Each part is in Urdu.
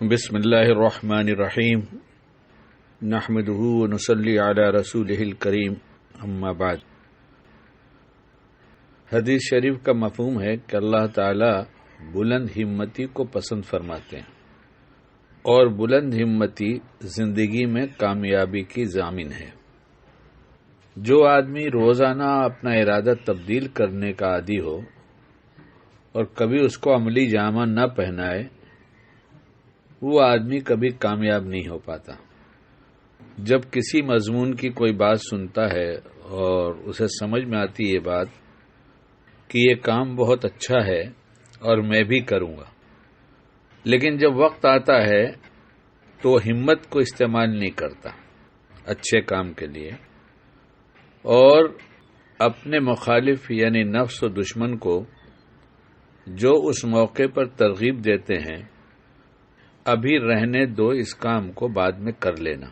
بسم اللہ الرحمن الرحیم نحمده ونصلی علی رسولہ الکریم اما بعد۔ حدیث شریف کا مفہوم ہے کہ اللہ تعالی بلند ہمتی کو پسند فرماتے ہیں اور بلند ہمتی زندگی میں کامیابی کی ضامن ہے۔ جو آدمی روزانہ اپنا ارادہ تبدیل کرنے کا عادی ہو اور کبھی اس کو عملی جامہ نہ پہنائے، وہ آدمی کبھی کامیاب نہیں ہو پاتا۔ جب کسی مضمون کی کوئی بات سنتا ہے اور اسے سمجھ میں آتی یہ بات کہ یہ کام بہت اچھا ہے اور میں بھی کروں گا، لیکن جب وقت آتا ہے تو وہ ہمت کو استعمال نہیں کرتا اچھے کام کے لیے، اور اپنے مخالف یعنی نفس و دشمن کو جو اس موقع پر ترغیب دیتے ہیں ابھی رہنے دو، اس کام کو بعد میں کر لینا،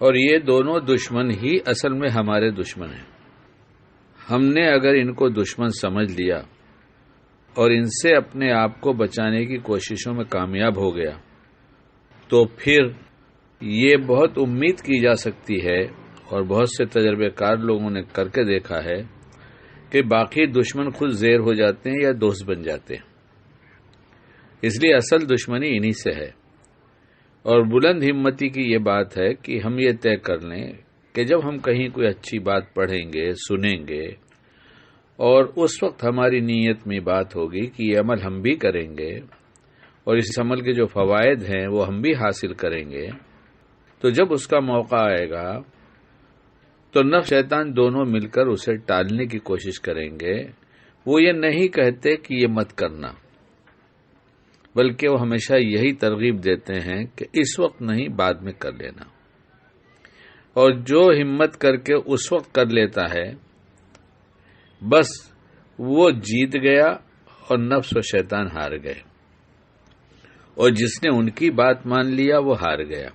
اور یہ دونوں دشمن ہی اصل میں ہمارے دشمن ہیں۔ ہم نے اگر ان کو دشمن سمجھ لیا اور ان سے اپنے آپ کو بچانے کی کوششوں میں کامیاب ہو گیا تو پھر یہ بہت امید کی جا سکتی ہے، اور بہت سے تجربے کار لوگوں نے کر کے دیکھا ہے کہ باقی دشمن خود زیر ہو جاتے ہیں یا دوست بن جاتے ہیں۔ اس لیے اصل دشمنی انہی سے ہے، اور بلند ہمتی کی یہ بات ہے کہ ہم یہ طے کر لیں کہ جب ہم کہیں کوئی اچھی بات پڑھیں گے، سنیں گے، اور اس وقت ہماری نیت میں بات ہوگی کہ یہ عمل ہم بھی کریں گے اور اس عمل کے جو فوائد ہیں وہ ہم بھی حاصل کریں گے، تو جب اس کا موقع آئے گا تو نفس شیطان دونوں مل کر اسے ٹالنے کی کوشش کریں گے۔ وہ یہ نہیں کہتے کہ یہ مت کرنا، بلکہ وہ ہمیشہ یہی ترغیب دیتے ہیں کہ اس وقت نہیں، بعد میں کر لینا، اور جو ہمت کر کے اس وقت کر لیتا ہے بس وہ جیت گیا اور نفس و شیطان ہار گئے، اور جس نے ان کی بات مان لیا وہ ہار گیا۔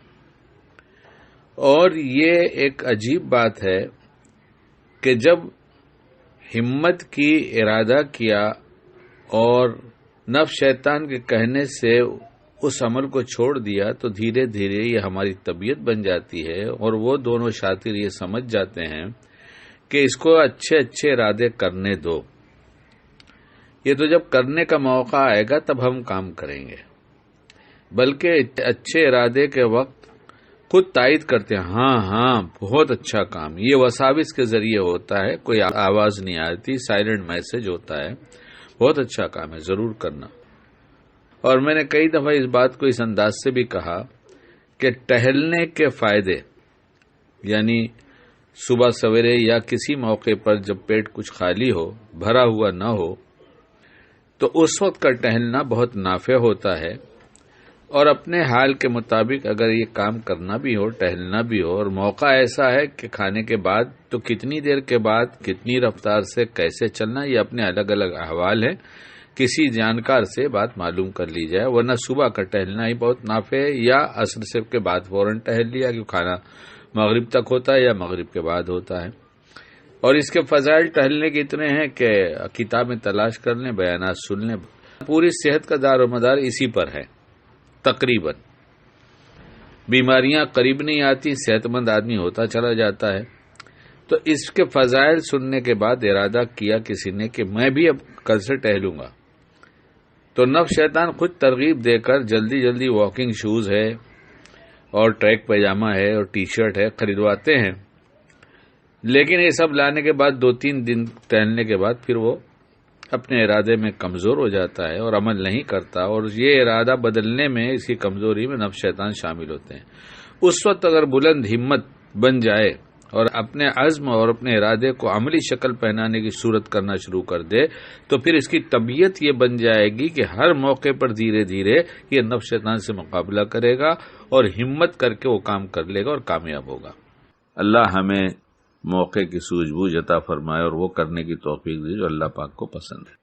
اور یہ ایک عجیب بات ہے کہ جب ہمت کی ارادہ کیا اور نفس شیطان کے کہنے سے اس عمل کو چھوڑ دیا تو دھیرے دھیرے یہ ہماری طبیعت بن جاتی ہے، اور وہ دونوں شاطر یہ سمجھ جاتے ہیں کہ اس کو اچھے اچھے ارادے کرنے دو، یہ تو جب کرنے کا موقع آئے گا تب ہم کام کریں گے، بلکہ اچھے ارادے کے وقت خود تائید کرتے ہیں، ہاں بہت اچھا کام، یہ وساوس کے ذریعے ہوتا ہے، کوئی آواز نہیں آتی، سائلنٹ میسج ہوتا ہے، بہت اچھا کام ہے، ضرور کرنا۔ اور میں نے کئی دفعہ اس بات کو اس انداز سے بھی کہا کہ ٹہلنے کے فائدے، یعنی صبح سویرے یا کسی موقع پر جب پیٹ کچھ خالی ہو، بھرا ہوا نہ ہو، تو اس وقت کا ٹہلنا بہت نافع ہوتا ہے، اور اپنے حال کے مطابق اگر یہ کام کرنا بھی ہو، ٹہلنا بھی ہو، اور موقع ایسا ہے کہ کھانے کے بعد، تو کتنی دیر کے بعد کتنی رفتار سے کیسے چلنا، یہ اپنے الگ الگ احوال ہیں، کسی جانکار سے بات معلوم کر لی جائے، ورنہ صبح کا ٹہلنا ہی بہت نافع ہے، یا عصر سے کے بعد فوراً ٹہل لیا کہ کھانا مغرب تک ہوتا ہے یا مغرب کے بعد ہوتا ہے۔ اور اس کے فضائل ٹہلنے کے اتنے ہیں کہ کتابیں تلاش کر لیں، بیانات سن لیں، پوری صحت کا دار و مدار اسی پر ہے تقریباً۔ بیماریاں قریب نہیں آتی، صحت مند آدمی ہوتا چلا جاتا ہے۔ تو اس کے فضائل سننے کے بعد ارادہ کیا کسی نے کہ میں بھی اب کل سے ٹہلوں گا، تو نفس شیطان خود ترغیب دے کر جلدی جلدی واکنگ شوز ہے اور ٹریک پائجامہ ہے اور ٹی شرٹ ہے خریدواتے ہیں، لیکن یہ سب لانے کے بعد 2-3 دن ٹہلنے کے بعد پھر وہ اپنے ارادے میں کمزور ہو جاتا ہے اور عمل نہیں کرتا، اور یہ ارادہ بدلنے میں، اس کی کمزوری میں نفس شیطان شامل ہوتے ہیں۔ اس وقت اگر بلند ہمت بن جائے اور اپنے عزم اور اپنے ارادے کو عملی شکل پہنانے کی صورت کرنا شروع کر دے، تو پھر اس کی طبیعت یہ بن جائے گی کہ ہر موقع پر دھیرے دھیرے یہ نفس شیطان سے مقابلہ کرے گا اور ہمت کر کے وہ کام کر لے گا اور کامیاب ہوگا۔ اللہ ہمیں موقع کی سوجھ بوجھ عطا فرمائے اور وہ کرنے کی توفیق دے جو اللہ پاک کو پسند ہے۔